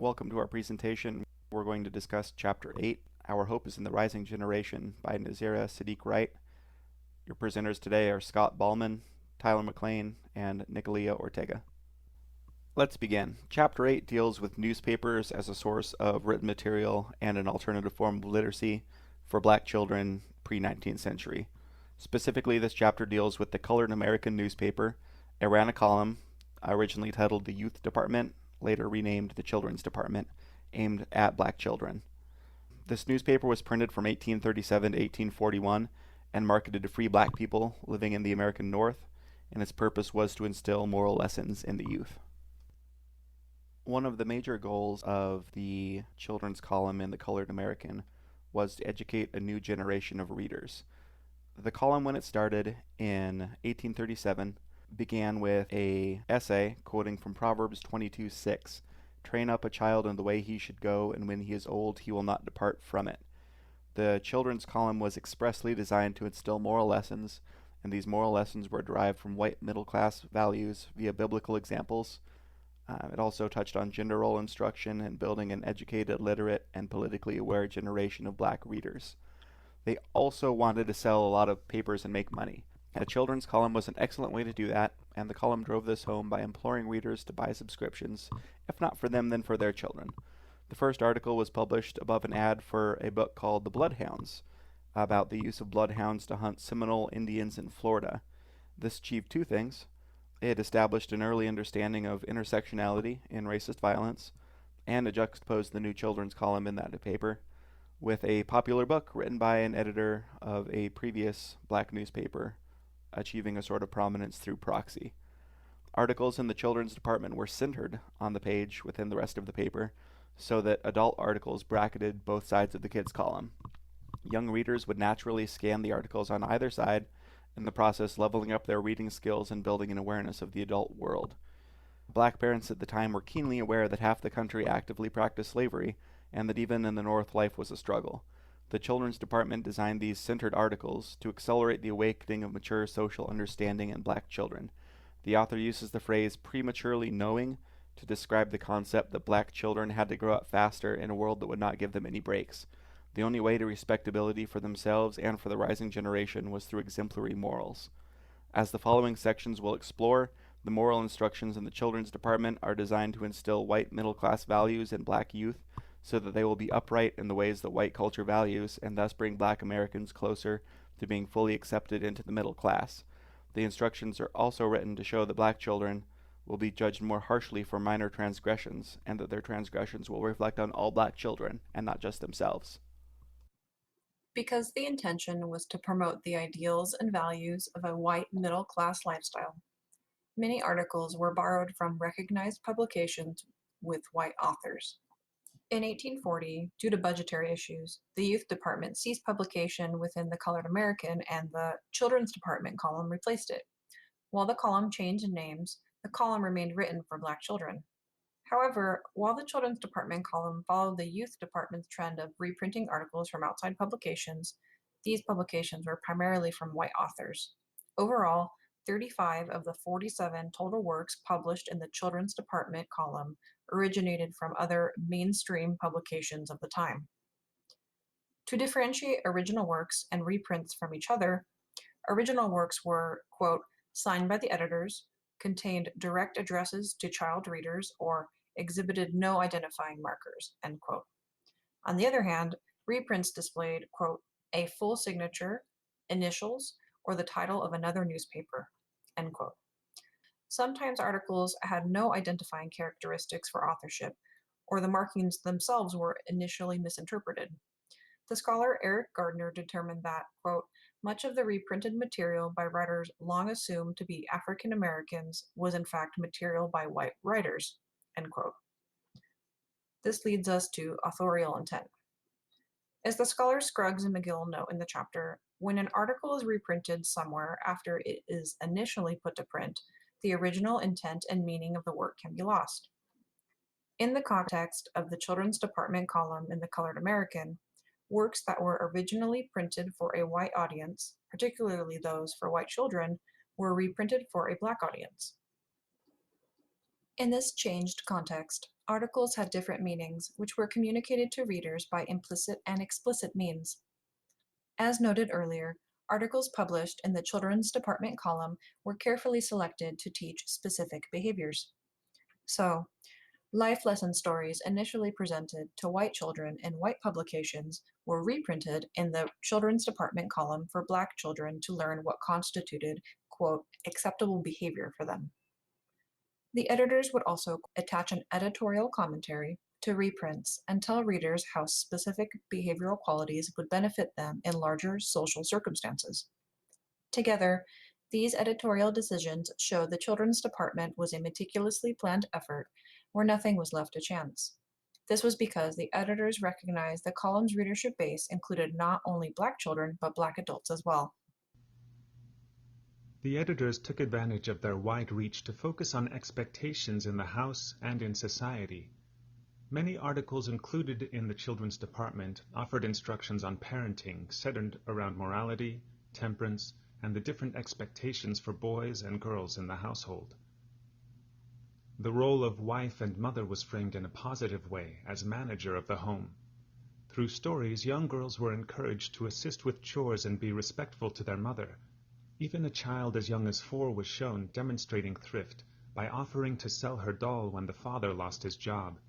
Welcome to our presentation. We're going to discuss Chapter 8, Our Hope is in the Rising Generation by Nazira Sadiq Wright. Your presenters today are Scott Ballman, Tyler McLean, and Nicolia Ortega. Let's begin. Chapter 8 deals with newspapers as a source of written material and an alternative form of literacy for black children pre-19th century. Specifically, this chapter deals with the colored American newspaper. It ran a column, originally titled the Youth Department, later renamed the Children's Department, aimed at black children. This newspaper was printed from 1837 to 1841 and marketed to free black people living in the American North, and its purpose was to instill moral lessons in the youth. One of the major goals of the children's column in the Colored American was to educate a new generation of readers. The column, when it started in 1837, began with an essay quoting from Proverbs 22:6. Train up a child in the way he should go, and when he is old, he will not depart from it. The children's column was expressly designed to instill moral lessons, and these moral lessons were derived from white middle-class values via biblical examples. It also touched on gender role instruction and building an educated, literate, and politically aware generation of black readers. They also wanted to sell a lot of papers and make money. A children's column was an excellent way to do that, and the column drove this home by imploring readers to buy subscriptions, if not for them, then for their children. The first article was published above an ad for a book called The Bloodhounds, about the use of bloodhounds to hunt Seminole Indians in Florida. This achieved two things. It established an early understanding of intersectionality in racist violence, and it juxtaposed the new children's column in that paper with a popular book written by an editor of a previous black newspaper, achieving a sort of prominence through proxy. Articles in the children's department were centered on the page within the rest of the paper, so that adult articles bracketed both sides of the kids' column. Young readers would naturally scan the articles on either side, in the process leveling up their reading skills and building an awareness of the adult world. Black parents at the time were keenly aware that half the country actively practiced slavery, and that even in the North life was a struggle. The children's department designed these centered articles to accelerate the awakening of mature social understanding in black children. The author uses the phrase prematurely knowing to describe the concept that black children had to grow up faster in a world that would not give them any breaks. The only way to respectability for themselves and for the rising generation was through exemplary morals. As the following sections will explore, the moral instructions in the children's department are designed to instill white middle-class values in black youth so that they will be upright in the ways that white culture values and thus bring black Americans closer to being fully accepted into the middle class. The instructions are also written to show that black children will be judged more harshly for minor transgressions, and that their transgressions will reflect on all black children and not just themselves. Because the intention was to promote the ideals and values of a white middle-class lifestyle, many articles were borrowed from recognized publications with white authors. In 1840, due to budgetary issues, the youth department ceased publication within the Colored American, and the children's department column replaced it. While the column changed names, the column remained written for black children. However, while the children's department column followed the youth department's trend of reprinting articles from outside publications, these publications were primarily from white authors. Overall, 35 of the 47 total works published in the children's department column originated from other mainstream publications of the time. To differentiate original works and reprints from each other, original works were, quote, signed by the editors, contained direct addresses to child readers, or exhibited no identifying markers, end quote. On the other hand, reprints displayed, quote, a full signature, initials, or the title of another newspaper, end quote. Sometimes articles had no identifying characteristics for authorship, or the markings themselves were initially misinterpreted. The scholar Eric Gardner determined that, quote, much of the reprinted material by writers long assumed to be African Americans was in fact material by white writers, end quote. This leads us to authorial intent. As the scholars Scruggs and McGill note in the chapter, when an article is reprinted somewhere after it is initially put to print, the original intent and meaning of the work can be lost. In the context of the children's department column in the Colored American, works that were originally printed for a white audience, particularly those for white children, were reprinted for a black audience. In this changed context, articles had different meanings, which were communicated to readers by implicit and explicit means. As noted earlier, articles published in the Children's Department column were carefully selected to teach specific behaviors. So, life lesson stories initially presented to white children in white publications were reprinted in the Children's Department column for Black children to learn what constituted, quote, acceptable behavior for them. The editors would also attach an editorial commentary to reprints and tell readers how specific behavioral qualities would benefit them in larger social circumstances. Together, these editorial decisions show the Children's Department was a meticulously planned effort where nothing was left to chance. This was because the editors recognized the column's readership base included not only Black children, but Black adults as well. The editors took advantage of their wide reach to focus on expectations in the house and in society. Many articles included in the Children's Department offered instructions on parenting centered around morality, temperance, and the different expectations for boys and girls in the household. The role of wife and mother was framed in a positive way as manager of the home. Through stories, young girls were encouraged to assist with chores and be respectful to their mother. Even a child as young as 4 was shown demonstrating thrift by offering to sell her doll when the father lost his job.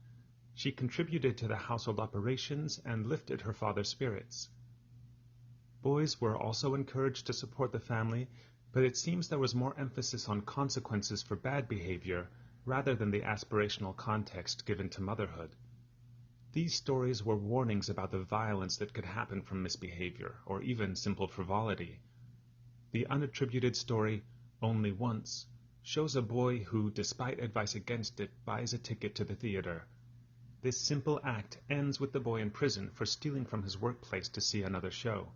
She contributed to the household operations and lifted her father's spirits. Boys were also encouraged to support the family, but it seems there was more emphasis on consequences for bad behavior rather than the aspirational context given to motherhood. These stories were warnings about the violence that could happen from misbehavior or even simple frivolity. The unattributed story, Only Once, shows a boy who, despite advice against it, buys a ticket to the theater. This simple act ends with the boy in prison for stealing from his workplace to see another show.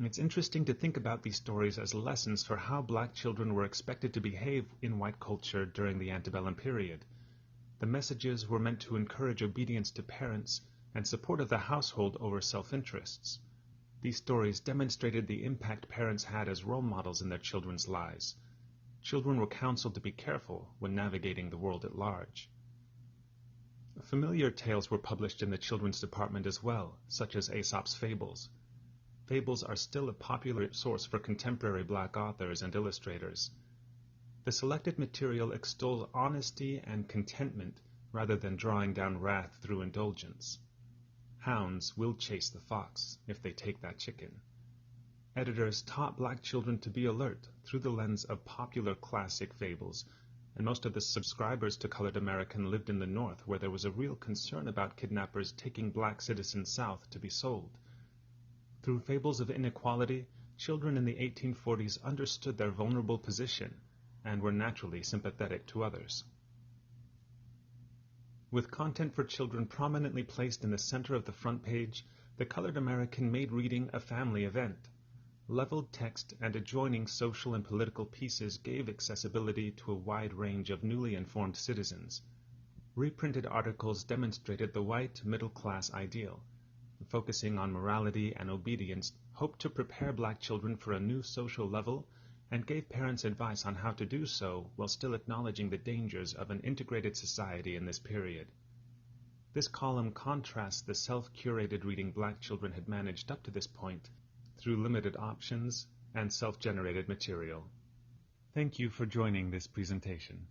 It's interesting to think about these stories as lessons for how Black children were expected to behave in white culture during the antebellum period. The messages were meant to encourage obedience to parents and support of the household over self-interests. These stories demonstrated the impact parents had as role models in their children's lives. Children were counseled to be careful when navigating the world at large. Familiar tales were published in the Children's Department as well, such as Aesop's Fables. Fables are still a popular source for contemporary Black authors and illustrators. The selected material extols honesty and contentment rather than drawing down wrath through indulgence. Hounds will chase the fox if they take that chicken. Editors taught Black children to be alert through the lens of popular classic fables, and most of the subscribers to Colored American lived in the North, where there was a real concern about kidnappers taking Black citizens south to be sold. Through fables of inequality, children in the 1840s understood their vulnerable position and were naturally sympathetic to others. With content for children prominently placed in the center of the front page, the Colored American made reading a family event. Leveled text and adjoining social and political pieces gave accessibility to a wide range of newly informed citizens. Reprinted articles demonstrated the white middle-class ideal. Focusing on morality and obedience, hoped to prepare Black children for a new social level and gave parents advice on how to do so while still acknowledging the dangers of an integrated society in this period. This column contrasts the self-curated reading Black children had managed up to this point through limited options and self-generated material. Thank you for joining this presentation.